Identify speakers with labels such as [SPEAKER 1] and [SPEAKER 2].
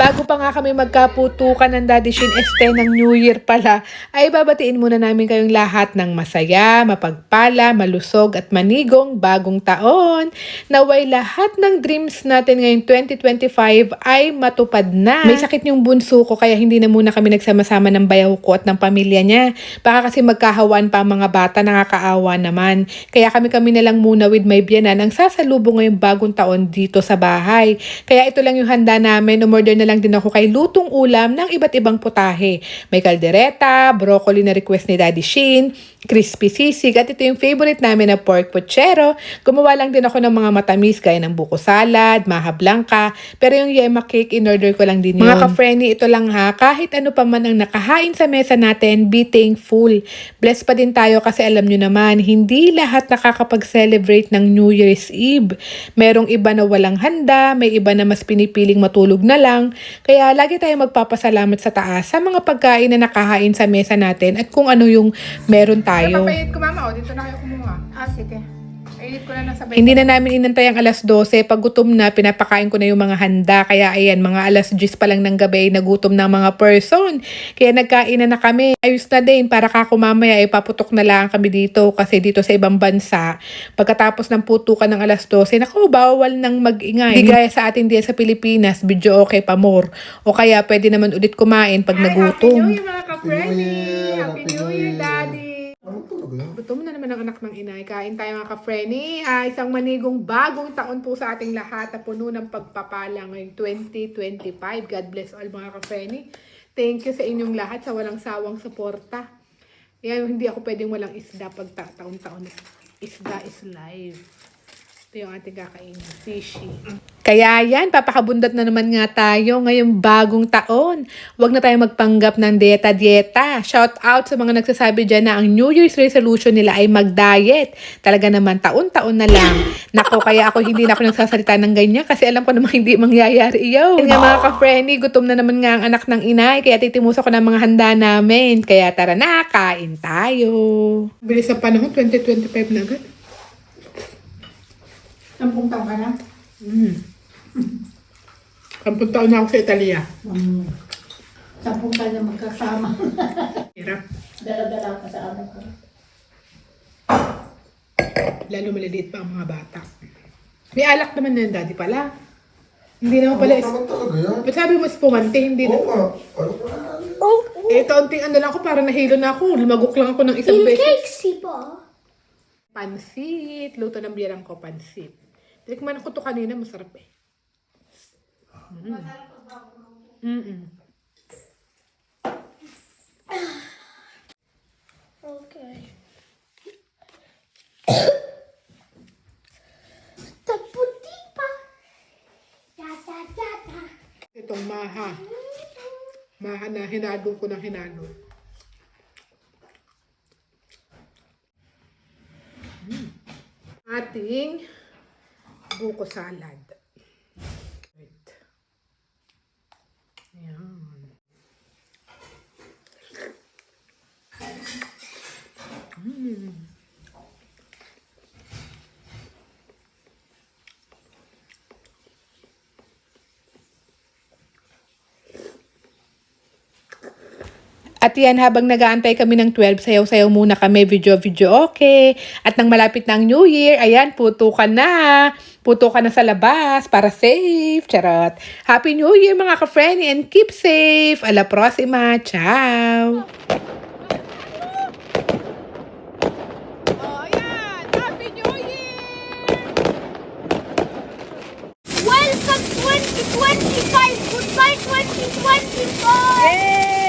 [SPEAKER 1] Bago pa nga kami magkaputukan ng Daddy Shin Este ng New Year pala, ay babatiin muna namin kayong lahat ng masaya, mapagpala, malusog at manigong bagong taon. Naway lahat ng dreams natin ngayong 2025 ay matupad na. May sakit yung bunso ko kaya hindi na muna kami nagsama-sama ng bayaw ko at ng pamilya niya. Baka kasi magkahawaan pa ang mga bata, nakakaawa naman. Kaya kami na lang muna with my biyanan ang sasalubong ngayong bagong taon dito sa bahay. Kaya ito lang yung handa namin. Umorder na lang din ako kay lutong ulam ng iba't ibang putahe. May kaldereta, broccoli na request ni Daddy Shin, crispy sisig, at ito yung favorite namin na pork puchero. Gumawa lang din ako ng mga matamis gaya ng buko salad, maha blanca, pero yung yema cake, in-order ko lang din yun. Mga ka-frenny, ito lang ha, kahit ano pa man ang nakahain sa mesa natin, be thankful. Blessed pa din tayo kasi alam nyo naman, hindi lahat nakakapag-celebrate ng New Year's Eve. Merong iba na walang handa, may iba na mas pinipiling matulog na lang. Kaya lagi tayo magpapasalamat sa taas sa mga pagkain na nakahain sa mesa natin at kung ano yung meron tayo. Papainit ko mama, dito na kayo kumuha. Sige. Painit ko na lang sabay. Hindi na namin inantay ang alas 12. Pag gutom na, pinapakain ko na yung mga handa. Kaya ayan, mga alas 10 pa lang ng gabi, nagutom ng mga person. Kaya nagkain na kami. Ayos na din, para kakumamaya ay paputok na lang kami dito. Kasi dito sa ibang bansa, pagkatapos ng putukan ng alas 12, naku, bawal nang mag-ingay. Hindi gaya sa atin diyan sa Pilipinas, video okay pa more. O kaya pwede naman ulit kumain pag nagutom. Happy New Year mga ka-friendly! Happy New Year, Daddy! Gutom na naman ang anak ng inay. Kain tayo mga ka-frenny. Isang manigong bagong taon po sa ating lahat na puno ng pagpapala ngayong 2025. God bless all mga ka-frenny. Thank you sa inyong lahat sa walang sawang suporta. Yan, hindi ako pwedeng walang isda pag taon-taon. Isda is life. Ito yung ating kakainin. Fishy. Kaya yan, papakabundat na naman nga tayo ngayong bagong taon. Huwag na tayo magpanggap ng dieta-dieta. Shout out sa mga nagsasabi dyan na ang New Year's resolution nila ay mag-diet. Talaga naman, taon-taon na lang. Nako, kaya ako hindi na ako nagsasalita ng ganyan kasi alam ko namang hindi mangyayari iyaw. Yan nga mga ka-frenny, gutom na naman nga ang anak ng inay kaya titimus ako ng mga handa namin. Kaya tara na, kain tayo. Bilis ang panahon, 2025 na agad.
[SPEAKER 2] 10 taon ka na?
[SPEAKER 1] 10 taon na ako sa Italia.
[SPEAKER 2] 10 taon na magkasama.
[SPEAKER 1] Hirap.
[SPEAKER 2] Dala-dala ka sa anak ko.
[SPEAKER 1] Lalo maliliit pa ang mga bata. May alak naman na yung daddy pala. Hindi naman pala
[SPEAKER 3] Naman talaga yan.
[SPEAKER 1] Ba't sabi mo spumante? Hindi na.
[SPEAKER 3] Oo nga. Ano pa na?
[SPEAKER 1] Eh, taunting ano lang ako, para nahilo na ako. Lumagok lang ako ng isang beses.
[SPEAKER 4] Cakesy po.
[SPEAKER 1] Pansit. Luto ng biyerang ko, pansit. Tikman ko to kanina, masarap eh.
[SPEAKER 4] Okay. Taputi pa. Yata.
[SPEAKER 1] Itong maha. Maha na hinalo ko ng hinalo. Ating buko salad. Wait. Ayan. At yan, habang nag-aantay kami ng 12, sayaw-sayaw muna kami, video okay. At nang malapit na ang New Year, ayan, putukan na. Putukan na sa labas para safe. Charot. Happy New Year mga ka-friendly and keep safe. A la próxima. Ciao.
[SPEAKER 4] Welcome 2025. Goodbye 2024.